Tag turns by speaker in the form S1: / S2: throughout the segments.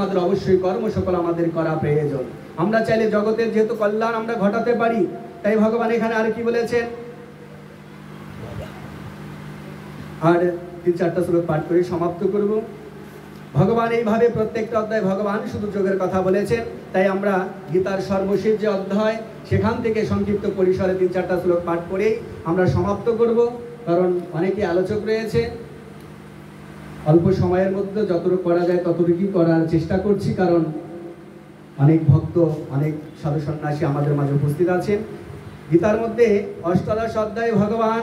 S1: আমাদের অবশ্যই কর্ম সকল আমাদের করা প্রয়োজন। আমরা চাইলে জগতের যেহেতু কল্যাণ আমরা ঘটাতে পারি, তাই ভগবান এখানে আর কি বলেছেন, আর 3-4টা শ্লোক পাঠ করে সমাপ্ত করব। ভগবান এইভাবে প্রত্যেকটা অধ্যায় ভগবান শুধু যোগের কথা বলেছেন, তাই আমরা গীতার সর্বশেষ যে অধ্যায় সেখান থেকে সংক্ষিপ্ত পরিসরে 3-4টা শ্লোক পাঠ করেই আমরা সমাপ্ত করব, কারণ অনেকে আলোচক রয়েছে। অল্প সময়ের মধ্যে যতটুকু করা যায় ততটুকুই করার চেষ্টা করছি, কারণ অনেক ভক্ত, অনেক সাধু সন্ন্যাসী আমাদের মাঝে উপস্থিত আছেন। গীতার মধ্যে অষ্টাদশ অধ্যায়ে ভগবান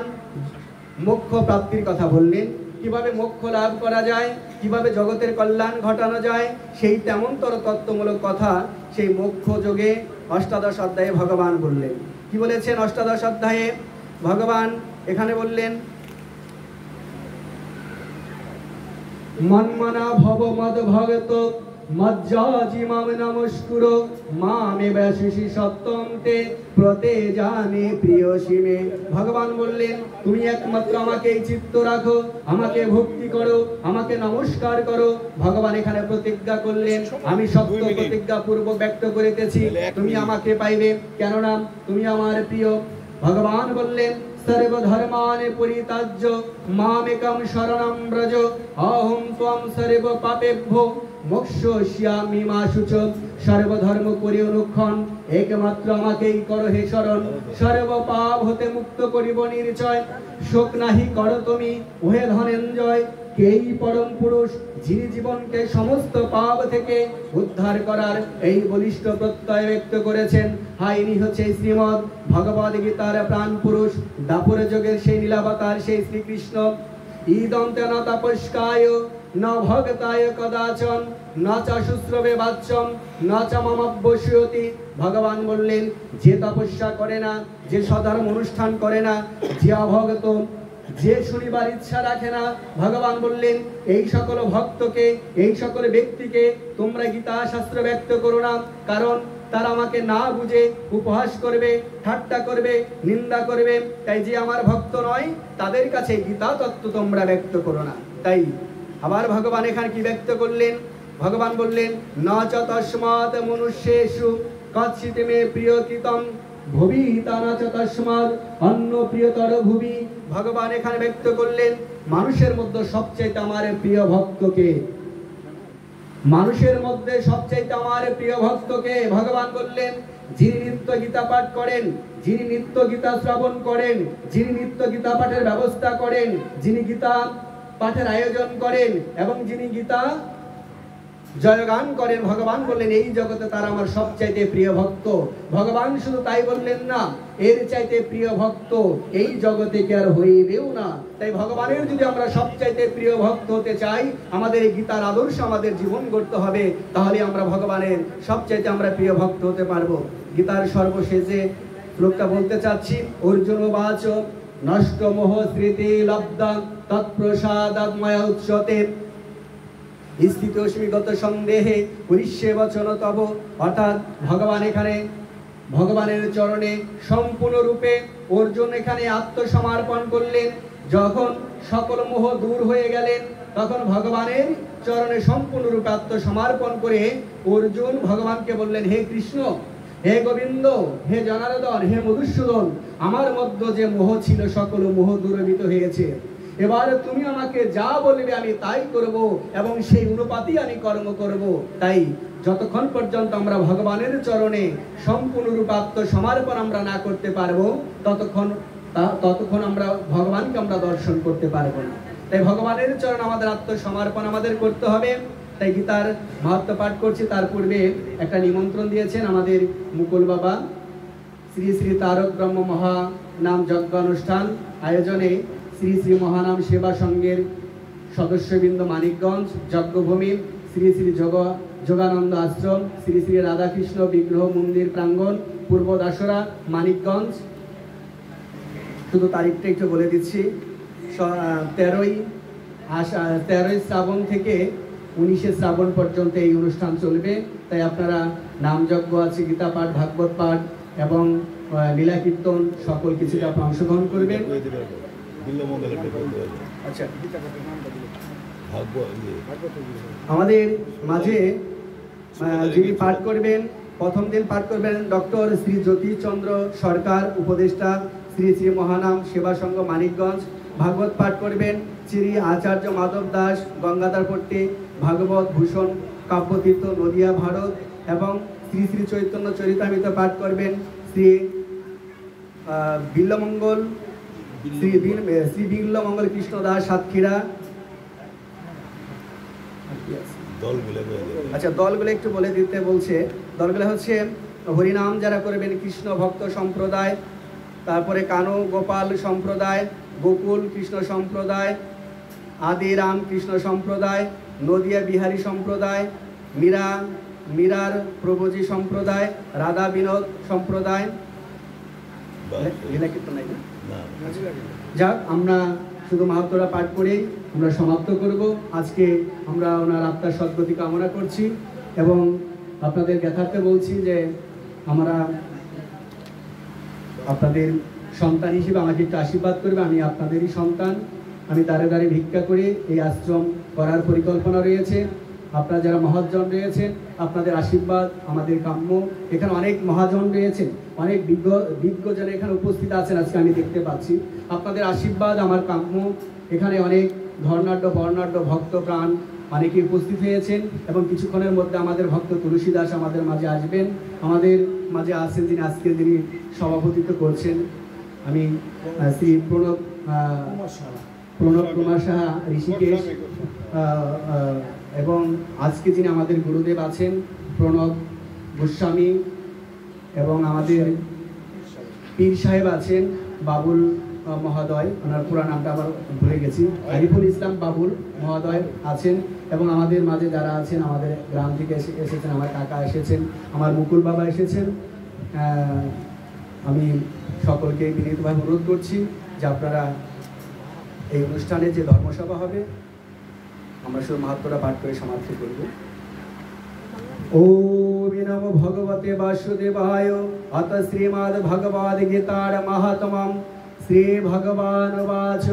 S1: মোক্ষ প্রাপ্তির কথা বললেন, কিভাবে মোক্ষ লাভ করা যায়, কিভাবে জগতের কল্যাণ ঘটানো যায়, সেই তেমনতর তত্ত্বমূলক কথা সেই মোক্ষ যোগে অষ্টাদশ অধ্যায়ে ভগবান বললেন। কি বলেছেন অষ্টাদশ অধ্যায়ে ভগবান? এখানে বললেন, মন্মনা ভব মদ ভগত মজ্জাজি মাম নমস্কুর মামে ব্যাশিষি সত্যন্তে প্রতে জানে প্রিয়সী মে। ভগবান বললেন, তুমি একমাত্র আমাকে এই চিত্ত রাখো, আমাকে ভক্তি করো, আমাকে নমস্কার করো। ভগবান এখানে প্রতিজ্ঞা করলেন, আমি সত্য প্রতিজ্ঞা পূর্বক ব্যক্ত করিতেছি, তুমি আমাকে পাইবে, কেননা তুমি আমার প্রিয়। ভগবান বললেন, সর্বধর্মানে পরিত্যাজ্য মামেকং শরণং ব্রজ অহং ত্বং সর্ব পাপেভ্যো মোক্ষয়িষ্যামি মা শুচ। সর্বধর্ম করি অনুক্ষণ, একমাত্র আমাকেই করো হে শরণ। সর্ব পাপ হতে মুক্ত করিব নির্জয়, শোক নাহি করো তুমি ওহে ধনঞ্জয়। কেই পরম পুরুষ, যিনি জীবনকে সমস্ত পাপ থেকে উদ্ধার করার এই বলিষ্ঠ প্রত্যয় ব্যক্ত করেছেন। হ্যাঁ, ইনি হচ্ছে শ্রীমদ্ ভগবদ গীতার প্রাণ পুরুষ, দাপর যুগের সেই নীলাবতার সেই শ্রীকৃষ্ণ। ইদন্তে ন তপস্কায় ন ভগতায় কদাচন ন চ শুশ্রবে বাচ্যম ন চ মমভ্যসীয়তি। ভগবান বললেন, যে তপস্যা করে না, যে সধর্ম অনুষ্ঠান করে না, যে অভগত, যে শুনিবার ইচ্ছা রাখে না, ভগবান বললেন এই সকল ভক্তকে, এই সকল ব্যক্তিকে তোমরা গীতা শাস্ত্র ব্যক্ত করো না, কারণ তারা আমাকে না বুঝে উপহাস করবে, ঠাট্টা করবে, নিন্দা করবে। তাই যে আমার ভক্ত নয় তাদের কাছে গীতা তত্ত্ব তোমরা ব্যক্ত করো না। তাই আবার ভগবান এখানে কি ব্যক্ত করলেন? ভগবান বললেন, ন চ তস্মাৎ মনুষ্যেষু কচ্ছিৎ মে প্রিয়কৃতম ভুবি তানা চ তস্মাৎ অন্য প্রিয়তর ভুবি। ভগবান এখানে ব্যক্ত করলেন, মানুষের মধ্যে সবচেয়ে আমার প্রিয় ভক্তকে, মানুষের মধ্যে সবচেয়ে আমার প্রিয় ভক্তকে। ভগবান বললেন, যিনি নিত্য গীতা পাঠ করেন, যিনি নিত্য গীতা শ্রবণ করেন, যিনি নিত্য গীতা পাঠের ব্যবস্থা করেন, যিনি গীতা পাঠের আয়োজন করেন এবং যিনি গীতা জয়গান করেন, ভগবান বললেন এই জগতে তারা আমার সবচাইতে প্রিয় ভক্ত। ভগবান শুধু তাই বললেন না, এর চাইতে প্রিয় ভক্ত এই জগতে কি আর হইবেও না। তাই ভগবানের যদি আমরা সবচাইতে প্রিয় ভক্ত হতে চাই, আমাদের এই গীতার আদর্শ আমাদের জীবন গড়তে হবে, তাহলে আমরা ভগবানের সবচাইতে আমরা প্রিয় ভক্ত হতে পারবো। গীতার সর্বশেষে শ্লোকটা বলতে চাচ্ছি, অর্জুন বাচ নষ্ট মোহ স্মৃতি লব্ধা তৎপ্রসাদাৎ ময়া উচ্যতে স্থিতস্মিগত সন্দেহে পরিষ্যে বচন তব। অর্থাৎ ভগবান এখানে ভগবানের চরণে সম্পূর্ণরূপে অর্জুন এখানে আত্মসমর্পণ করলেন। যখন সকল মোহ দূর হয়ে গেলেন, তখন ভগবানের চরণে সম্পূর্ণরূপে আত্মসমর্পণ করে অর্জুন ভগবানকে বললেন, হে কৃষ্ণ, হে গোবিন্দ, হে জনার্দন, হে মধুসূদন, আমার মধ্যে যে মোহ ছিল সকল মোহ দূরীভূত হয়েছে। এবার তুমি আমাকে যা বলবে আমি তাই করব এবং সেই অনুপাতেই আমি কর্ম করব। তাই যতক্ষণ পর্যন্ত আমরা ভগবানের চরণে সম্পূর্ণরূপে আত্মসমর্পণ আমরা না করতে পারবো, ততক্ষণ আমরা ভগবানকে আমরা দর্শন করতে পারবো না। তাই ভগবানের চরণ আমাদের আত্মসমর্পণ আমাদের করতে হবে। তাই গীতার মাহাত্ম্য পাঠ করছি, তার পূর্বে একটা নিমন্ত্রণ দিয়েছেন আমাদের মুকুল বাবা। শ্রী শ্রী তারক ব্রহ্ম মহানাম যজ্ঞ অনুষ্ঠান আয়োজনে শ্রী শ্রী মহানাম সেবা সংঘের সদস্যবৃন্দ মানিকগঞ্জ, যজ্ঞভূমি শ্রী শ্রী যোগানন্দ আশ্রম, শ্রী শ্রী রাধাকৃষ্ণ বিগ্রহ মন্দির প্রাঙ্গণ, পূর্ব দাসরা, মানিকগঞ্জ। শুধু তারিখটা একটু বলে দিচ্ছি, 13ই শ্রাবণ থেকে 19শে শ্রাবণ পর্যন্ত এই অনুষ্ঠান চলবে। তাই আপনারা নামযজ্ঞ আছে, গীতা পাঠ, ভাগবত পাঠ এবং লীলা কীর্তন সকল কিছুতে আপনারা অংশগ্রহণ করবেন। আচ্ছা, আমাদের মাঝে যিনি পাঠ করবেন, প্রথম দিন পাঠ করবেন ডক্টর শ্রী জ্যোতিষচন্দ্র সরকার, উপদেষ্টা শ্রী শ্রী মহানাম সেবা সংঘ মানিকগঞ্জ। ভাগবত পাঠ করবেন শ্রী আচার্য মাধব দাস গঙ্গাধারপট্টি, ভাগবত ভূষণ কাব্যতীর্থ নদিয়া ভারত। এবং শ্রী শ্রী চৈতন্য চরিতামৃত পাঠ করবেন শ্রী বিল্লমঙ্গল শ্রী বিল্লমঙ্গল কৃষ্ণ দাস সাতক্ষীরা। আচ্ছা, দলগুলো একটু বলে দিতে বলছে। দলগুলো হচ্ছে হরিনাম যারা করবেন কৃষ্ণ ভক্ত সম্প্রদায়, তারপরে কানু গোপাল সম্প্রদায়, গোকুল কৃষ্ণ সম্প্রদায়, আদি রাম কৃষ্ণ সম্প্রদায়, নদিয়া বিহারী সম্প্রদায়, মীরার প্রভুজি সম্প্রদায়, রাধা বিনোদ সম্প্রদায়। যাক, আমরা শুধু মাহাত্ম্যটা পাঠ করেই আমরা সমাপ্ত করব। আজকে আমরা ওনার আত্মার সদ্গতি কামনা করছি এবং আপনাদের যথার্থে বলছি যে আমরা আপনাদের সন্তান হিসেবে আমাকে একটু আশীর্বাদ করবে। আমি আপনাদেরই সন্তান, আমি দাঁড়ে দাঁড়ে ভিক্ষা করে এই আশ্রম করার পরিকল্পনা রয়েছে। আপনারা যারা মহাজন রয়েছেন, আপনাদের আশীর্বাদ আমাদের কাম্য। এখানে অনেক মহাজন রয়েছেন, অনেক বিজ্ঞজন এখানে উপস্থিত আছেন, আজকে আমি দেখতে পাচ্ছি। আপনাদের আশীর্বাদ আমার কাম্য। এখানে অনেক ধর্নাঢ্য বর্ণাঢ্য ভক্ত প্রাণ অনেকে উপস্থিত হয়েছেন এবং কিছুক্ষণের মধ্যে আমাদের ভক্ত তুলসী দাস আমাদের মাঝে আসবেন। আমাদের মাঝে আছেন যিনি আজকে যিনি সভাপতিত্ব করছেন, আমি শ্রী প্রণব কুমার সাহা ঋষিকেশ, এবং আজকে যিনি আমাদের গুরুদেব আছেন প্রণব গোস্বামী, এবং আমাদের পীর সাহেব আছেন বাবুল মহোদয়, ওনার পুরা নামটা আবার ভুলে গেছি, আরিফুল ইসলাম বাবুল মহোদয় আছেন। এবং আমাদের মাঝে যারা আছেন, আমাদের গ্রাম থেকে এসেছেন, আমার কাকা এসেছেন, আমার মুকুল বাবা এসেছেন। আমি সকলকে বিনীতভাবে অনুরোধ করছি যে আপনারা এই অনুষ্ঠানে যে ধর্মসভা হবে, আমরা শুধু মাহাত্ম্যটা পাঠ করে সমাপ্তি করব। ওম নমো ভগবতে বাসুদেবায়। অত শ্রীমদ্ ভগবদ গীতার মাহাত্ম্যম। শ্রী ভগবান বাচ,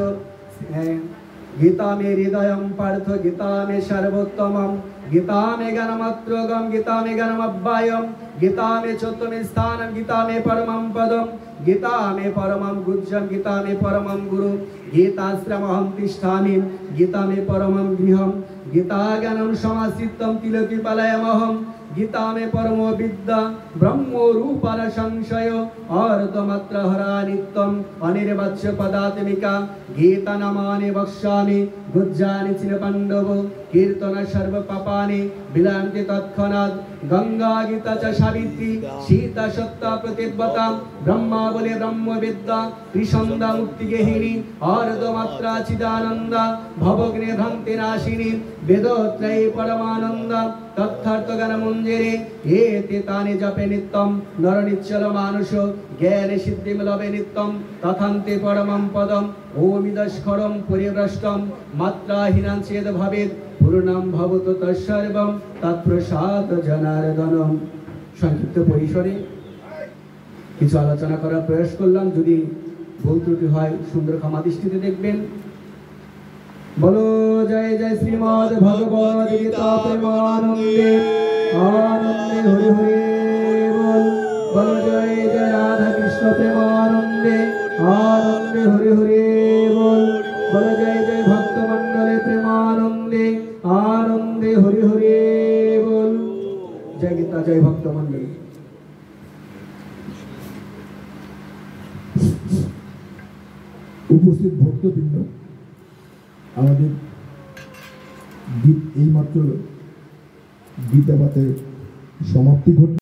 S1: গীতা মে হৃদয়ম পার্থ, গীতা মে সর্বোত্তমম, গীতা মে জ্ঞানমাত্রগম, গীতা মে জ্ঞানমব্যয়ম, গীতা মে চতুর্থ স্থানম, গীতা মে পরমম পদম, গীতা মে পরমম গুহ্যম, গীতা মে পরমম গুরু, গীতাশ্রমহম তিষ্ঠামি, গীতা মে পরমম গৃহম, গীতা জ্ঞানম সমাশ্রিতম তিলকি পালয়মহম, গীতা মে পরমো বিদ্যা ব্রহ্ম রূপার সংশয়, অর্ধমাত্র হরা নিত্যম অনির্বাচ্য পদাত্মিকা, গীতা নামানি বক্ষ্যামি গুজ্জানি চিন পাণ্ডব, কীর্তন সর্ব পাপানি বিলান্তি তৎক্ষণাৎ, গঙ্গা গীতা চ সাবিত্রী সীতা সত্তা প্রতিব্রতা, ব্রহ্মা বলে ব্রহ্মবিদ্যা ত্রিসন্ধ্যা মুক্তিগেহিনী, অর্ধমাত্রা চিদানন্দা ভবগ্নে ভ্রান্তি নাশিনী, বেদত্রয়ী পরমানন্দা তথার্থ জ্ঞান মঞ্জরি, এতে তানি জপে নিত্যম নর নিচ্ছল মানুষ, জ্ঞানে সিদ্ধিম লবে নিত্যম তথান্তে পরমম পদম, ওমিদস্করম পরিভ্রষ্টম মাত্রাহীনাং চেদ ভবেৎ, পূর্ণম ভবতু তৎসর্বম তৎপ্রসাদ জনার্দনম। সংক্ষিপ্ত পরিসরে কিছু আলোচনা করার প্রয়াস করলাম, যদি ভুল ত্রুটি হয় সুন্দর ক্ষমা দৃষ্টিতে দেখবেন। বলো জয় জয় শ্রীমদ্ ভগবদ গীতা প্রেমানন্দে, আনন্দে হরি হরি বল। বলো জয় জয় রাধা কৃষ্ণ প্রেমানন্দে, আনন্দে হরি হরি বল। বলো জয় জয় ভক্ত মণ্ডলে প্রেমানন্দে, আনন্দে হরি হরি বল। জয় গীতা, জয় ভক্ত মণ্ডলী।
S2: উপস্থিত ভক্তবৃন্দ, আমাদের এইমাত্র গীতা পাঠের সমাপ্তি ঘটল।